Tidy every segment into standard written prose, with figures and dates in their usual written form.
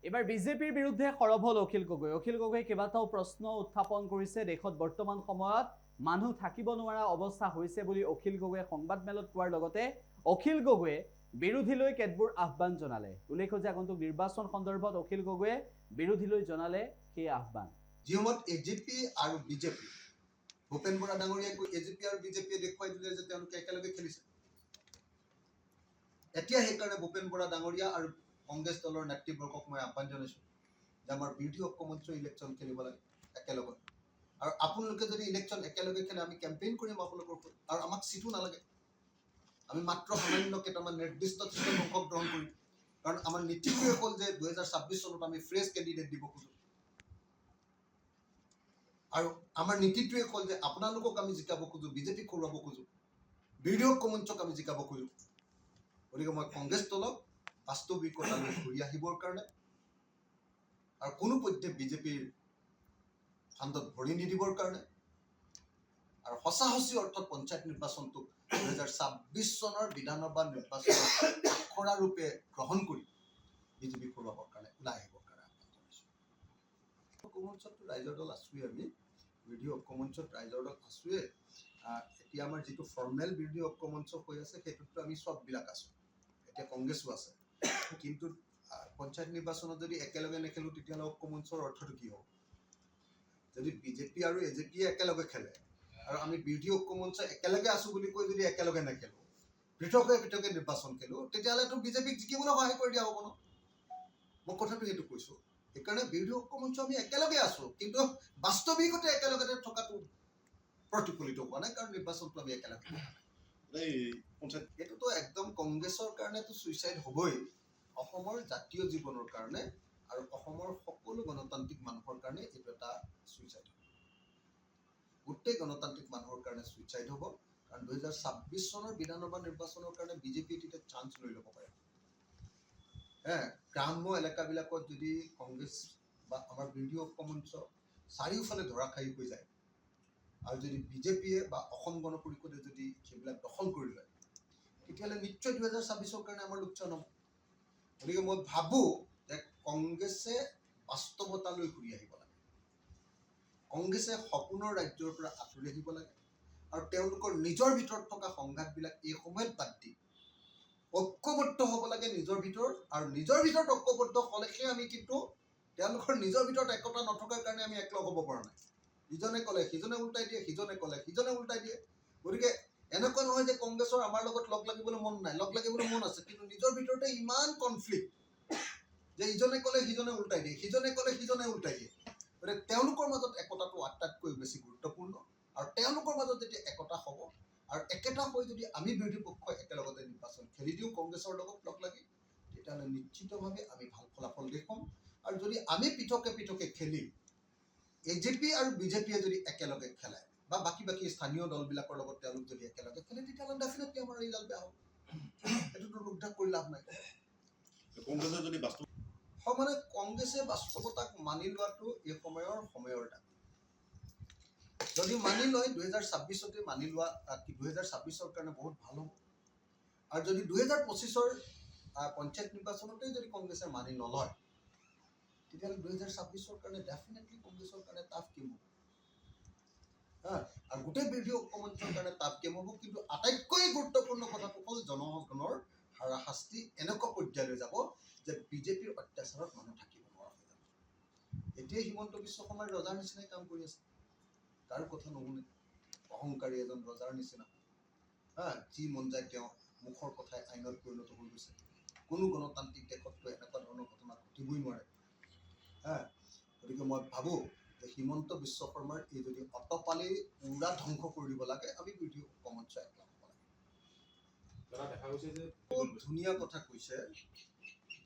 এবাৰ বিজেপিৰ বিৰুদ্ধে সৰব হল অখিল গগৈ। অখিল গগৈ কেইবাটাও প্ৰশ্ন উত্থাপন কৰিছে। দেশত বৰ্তমান সময়ত মানুহ থাকিব নোৱাৰা অৱস্থা হৈছে বুলি অখিল গগৈয়ে সংবাদমেলত কোৱাৰ লগতে অখিল গগৈয়ে বিৰোধীলৈ কেতবোৰ আহ্বান জনালে। উল্লেখ্য যে আগন্তুক নিৰ্বাচন সন্দৰ্ভত অখিল গগৈয়ে বিৰোধীলৈ জনালে সেই আহ্বান। যিসময়ত এজিপি আৰু বিজেপি ভূপেন বৰা ডাঙৰীয়াই এজিপি আৰু বিজেপিয়ে দেখুৱাই দিলে যে তেওঁলোকে একেলগে খেলিছে। এতিয়া সেইকাৰণে ভূপেন বৰা ডাঙৰীয়া আৰু কংগ্ৰেছ দলৰ নেতৃবৰ্গক মই আহ্বান জনাইছোঁ যে আমাৰ বিৰোধী ঐক্যমঞ্চ ইলেকশ্যন খেলিব লাগে একেলগে। আৰু আপোনালোকে যদি ইলেকশ্যন একেলগে খেলে আমি কেম্পেইন কৰিম আপোনালোকৰ ওপৰত, আৰু আমাক চিটো নালাগে। আমি মাত্ৰ সামান্য কেইটামান নিৰ্দিষ্ট চিটত অংশগ্ৰহণ কৰিম, কাৰণ আমাৰ নীতিটোৱে হ'ল যে 2026 চনত আমি ফ্ৰেছ কেণ্ডিডেট দিব খোজোঁ। আৰু আমাৰ নীতিটোৱে হ'ল যে আপোনালোকক আমি জিকাব খোজোঁ, বিজেপিক হৰুৱাব খোজোঁ, বিৰোধী ঐক্যমঞ্চক আমি জিকাব খোজোঁ। গতিকে মই কংগ্ৰেছ দলক বাস্তৱিকতালৈ ঘূৰি আহিবৰ কাৰণে আৰু কোনোপধ্যে বিজেপিৰ ফাণ্ডত ভৰি নিদিবৰ কাৰণে আৰু সঁচা অৰ্থত পঞ্চায়ত নিৰ্বাচনটোক 2026 চনৰ বিধানসভা নিৰ্বাচনৰ আখৰা ৰূপে গ্ৰহণ কৰি বিজেপিক হৰুৱাবৰ কাৰণে ওলাই আহিবৰ কাৰণে আহ্বান জনাইছোঁ। ঐক্যমঞ্চততো ৰাইজৰ দল আছোঁৱেই, আমি বিৰোধী ঐক্যমঞ্চত ৰাইজৰ দল আছোঁৱেই। এতিয়া আমাৰ যিটো ফৰ্মেল বিৰোধী ঐক্যমঞ্চ হৈ আছে সেইটোততো আমি চববিলাক আছোঁ, এতিয়া কংগ্ৰেছো আছে। কিন্তু পঞ্চায়ত নিৰ্বাচনত যদি একেলগে নেখেলোঁ তেতিয়াহ'লে ঐক্যমঞ্চৰ অৰ্থটো কি হ'ব? যদি বিজেপি আৰু এজেপিয়ে একেলগে খেলে আৰু আমি বিৰোধী ঐক্যমঞ্চ একেলগে আছোঁ বুলি কৈ যদি একেলগে নেখেলোঁ, পৃথকে নিৰ্বাচন খেলোঁ, তেতিয়াহ'লেতো বিজেপিক জিকিবলৈ সহায় কৰি দিয়া হ'ব ন? মই কথাটো সেইটো কৈছোঁ। সেইকাৰণে বিৰোধী ঐক্যমঞ্চ আমি একেলগে আছোঁ, কিন্তু বাস্তৱিকতে একেলগে থকাটো প্ৰতিফলিত হোৱা নাই, কাৰণ নিৰ্বাচনটো আমি একেলগে এইটোতো একদম কংগ্ৰেছৰ কাৰণেতো ছুইচাইড হ'বই, অসমৰ জাতীয় জীৱনৰ কাৰণে আৰু অসমৰ সকলো গণতান্ত্ৰিক মানুহৰ কাৰণে এইটো এটা ছুইচাইড হ'ব। গোটেই গণতান্ত্ৰিক মানুহৰ কাৰণে ছুইচাইড হ'ব, কাৰণ 2026 চনৰ বিধানসভা নিৰ্বাচনৰ কাৰণে বিজেপিয়ে তেতিয়া চান্স লৈ ল'ব পাৰে। গ্ৰাম্য এলেকাবিলাকত যদি কংগ্ৰেছ বা আমাৰ বিৰোধী ঐক্যমঞ্চ চাৰিওফালে ধৰাশায়ী হৈ যায় আৰু যদি বিজেপিয়ে বা অসম গণ পৰিষদে যদি সেইবিলাক দখল কৰি লয়, তেতিয়াহ'লে নিশ্চয় 2026 কাৰণে আমাৰ লোকচান হ'ব। গতিকে মই ভাবোঁ যে কংগ্ৰেছে বাস্তৱতালৈ ঘূৰি আহিব লাগে, কংগ্ৰেছে সপোনৰ ৰাজ্যৰ পৰা আঁতৰি আহিব লাগে আৰু তেওঁলোকৰ নিজৰ ভিতৰত থকা সংঘাতবিলাক এই সময়ত বাদ দি ঐক্যবদ্ধ হ'ব লাগে নিজৰ ভিতৰত। আৰু নিজৰ ভিতৰত ঐক্যবদ্ধ হ'লেহে আমি, কিন্তু তেওঁলোকৰ নিজৰ ভিতৰত একতা নথকাৰ কাৰণে আমি একলগ হ'ব পৰা নাই। ইজনে ক'লে সিজনে উল্টাই দিয়ে, সিজনে ক'লে সিজনে উল্টাই দিয়ে। গতিকে এনেকুৱা নহয় যে কংগ্ৰেছৰ আমাৰ লগত লগ লাগিবলৈ মন নাই, লগ লাগিবলৈ মন আছে, কিন্তু নিজৰ ভিতৰতে ইমান কনফ্লিক্ট যে ইজনে ক'লে সিজনে উল্টাই দিয়ে, সিজনে ক'লে সিজনে উল্টাই দিয়ে। গতিকে তেওঁলোকৰ মাজত একতাটো আটাইতকৈ বেছি গুৰুত্বপূৰ্ণ, আৰু তেওঁলোকৰ মাজত যেতিয়া একতা হ'ব আৰু একেটা হৈ যদি আমি বিৰোধী পক্ষই একেলগতে নিৰ্বাচন খেলি দিওঁ কংগ্ৰেছৰ লগত লগ লাগি, তেতিয়াহ'লে নিশ্চিতভাৱে আমি ভাল ফলাফল দেখুৱাম। আৰু যদি আমি পৃথকে খেলি এজেপি আৰু বিজেপিয়ে যদি একেলগে খেলে বা বাকী স্থানীয় দলবিলাকৰ লগত তেওঁলোক যদি একেলগে খেলে, তেতিয়াহ'লে ডেফিনেটলি আমাৰ ৰিজাল্ট বেয়া হ'ব। সেইটোতো লোকধাক কৰি লাভ নাই। কংগ্ৰেছে যদি মানে কংগ্ৰেছে বাস্তৱতাক মানি লোৱাটো এই সময়ৰ দাবী। যদি মানি লয় 2026 মানি লোৱা, 2026 কাৰণে বহুত ভাল হ'ব। আৰু যদি 2025 পঞ্চায়ত নিৰ্বাচনতে যদি কংগ্ৰেছে মানি নলয়, তেতিয়াহ'লে 2026 কাৰণে ডেফিনেটলি কংগ্ৰেছৰ কাৰণে টাফ গেম হ'ব। আৰু গোটেই বিৰোধী ঐক্যমঞ্চৰ কাৰণে টাফ গেম হ'ব। কিন্তু আটাইতকৈ গুৰুত্বপূৰ্ণ কথাটো হ'ল জনগণৰ হাৰাশাস্তি এনেকুৱা পৰ্যায়লৈ যাব যে বিজেপিৰ অত্যাচাৰত মানুহ থাকিব নোৱাৰা হৈ যাব। এতিয়া হিমন্ত বিশ্ব শৰ্মাই ৰজাৰ নিচিনাই কাম কৰি আছে, কাৰো কথা নুশুনে, অহংকাৰী এজন ৰজাৰ নিচিনা। যি মন যায় তেওঁ মুখৰ কথাই আইনত পৰিণত হৈ গৈছে। কোনো গণতান্ত্ৰিক দেশততো এনেকুৱা ধৰণৰ ঘটনা ঘটিবই নোৱাৰে। গতিকে মই ভাবোঁ যে হিমন্ত বিশ্ব শৰ্মাৰ এই যদি অটপালি পুৰা ধ্বংস কৰি দিব লাগে, আমি বিৰোধী ঐক্যমঞ্চ একলগ হ'ব লাগে। বহুত ধুনীয়া কথা কৈছে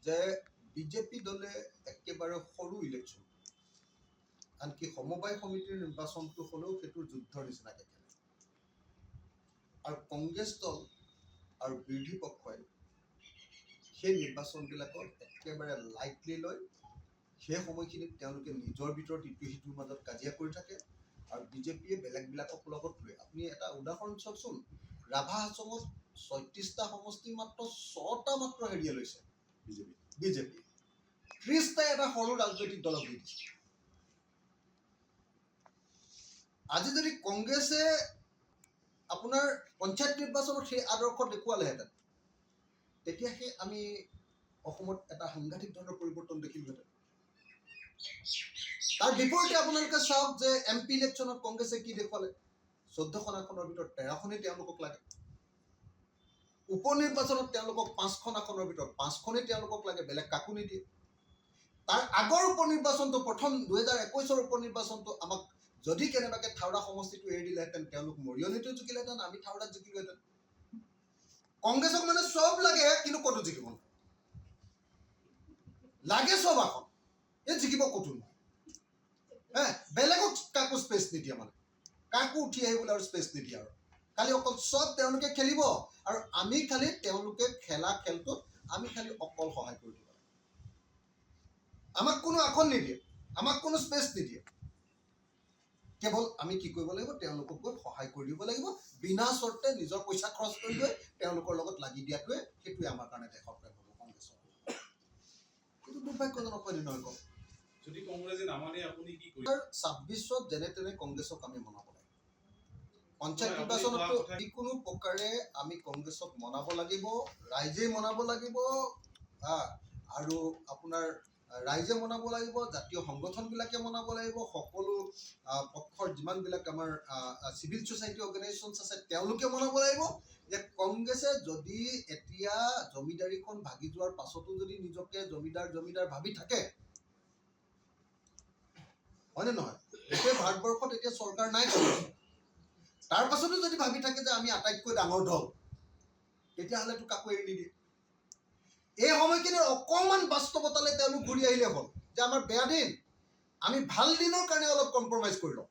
যে বিজেপি দলে একেবাৰে সৰু ইলেকশ্যন, আনকি সমবায় সমিতিৰ নিৰ্বাচনটো হ'লেও সেইটো যুদ্ধৰ নিচিনাকৈ খেলে। আৰু কংগ্ৰেছ দল আৰু বিৰোধী পক্ষই সেই নিৰ্বাচনবিলাকত একেবাৰে লাইটলি লয়। সেই সময়খিনিত তেওঁলোকে নিজৰ ভিতৰত ইটো সিটোৰ মাজত কাজিয়া কৰি থাকে, আৰু বিজেপিয়ে বেলেগবিলাকক লগত লৈ, আপুনি এটা উদাহৰণ চাওকচোন, ৰাভা হাছঙত 36টা সমষ্টি মাত্ৰ 6টা হেৰিয়ে লৈছে বিজেপি। 30 কংগ্ৰেছটাই এটা সৰু ৰাজনৈতিক দলক দি দিছে। আজি যদি কংগ্ৰেছে আপোনাৰ পঞ্চায়ত নিৰ্বাচনত সেই আদৰ্শ দেখুৱালেহেঁতেন, তেতিয়া সেই আমি অসমত এটা সাংঘাতিক ধৰণৰ পৰিৱৰ্তন দেখিলোহেঁতেন। তাৰ বিপৰীতে আপোনালোকে চাওক যে MP ইলেকশ্যনত কংগ্ৰেছে কি দেখুৱালে, 14খন আসনৰ ভিতৰত 13খনেই তেওঁলোকক লাগে। উপ নিৰ্বাচনত তেওঁলোকক 5খন আসনৰ ভিতৰত 5খনেই তেওঁলোকক লাগে, বেলেগ কাকো নিদিয়ে। তাৰ আগৰ উপ নিৰ্বাচনটো, প্ৰথম 2021ৰ উপ নিৰ্বাচনটো আমাক যদি কেনেবাকে থাওৰা সমষ্টিটো এৰি দিলেহেঁতেন, তেওঁলোক মৰিয়নিতো জিকিলেহেঁতেন, আমি থাওৰাত জিকিলোহেঁতেন। কংগ্ৰেছক মানে চব লাগে, কিন্তু ক'তো জিকিব নোৱাৰে। লাগে চব আসন, এই জিকিব ক'তো নোৱাৰে। বেলেগক কাকো স্পেচ নিদিয়ে, মানে কাকো উঠি আহিবলৈ আৰু স্পেচ নিদিয়ে। আৰু খালি অকল চব তেওঁলোকে খেলিব, আৰু আমি খালি তেওঁলোকে খেলা খেলটোত আমি খালি অকল সহায় কৰি দিব লাগে। আমাক কোনো আসন নিদিয়ে, আমাক কোনো স্পেচ নিদিয়ে। কেৱল আমি কি কৰিব লাগিব, তেওঁলোকক গৈ সহায় কৰি দিব লাগিব, বিনা চৰ্তে নিজৰ পইচা খৰচ কৰি লৈ তেওঁলোকৰ লগত লাগি দিয়াটোৱে, সেইটোৱে আমাৰ কাৰণে দেশৰ প্ৰেম হ'ব কংগ্ৰেছৰ। কিন্তু দুৰ্ভাগ্যজনক হয়নে নহয় কওক? যদি কংগ্ৰেছে নামানে আপুনি কি কৰিব? 26ত যেনে তেনে কংগ্ৰেছক আমি মনাব লাগিব। পঞ্চায়ত নিৰ্বাচনতো যিকোনো প্ৰকাৰে আমি কংগ্ৰেছক মনাব লাগিব, ৰাইজে মনাব লাগিব। আৰু আপোনাৰ ৰাইজে মনাব লাগিব, জাতীয় সংগঠনবিলাকে মনাব লাগিব, সকলো পক্ষৰ যিমানবিলাক আমাৰ চিভিল ছ'চাইটি অৰ্গেনাইজেশ্যনছ আছে তেওঁলোকে মনাব লাগিব যে কংগ্ৰেছে যদি এতিয়া জমিদাৰীখন ভাগি যোৱাৰ পাছতো যদি নিজকে জমিদাৰ ভাবি থাকে, হয়নে নহয়? এতিয়া ভাৰতবৰ্ষত এতিয়া চৰকাৰ নাই, তাৰ পাছতো যদি ভাবি থাকে যে আমি আটাইতকৈ ডাঙৰ দল, তেতিয়াহ'লেতো কাকো এৰি নিদিয়ে। এই সময়খিনিৰ অকণমান বাস্তৱতালৈ তেওঁলোক ঘূৰি আহিলে হ'ল যে আমাৰ বেয়া দিন, আমি ভাল দিনৰ কাৰণে অলপ কম্প্ৰমাইজ কৰি লওঁ।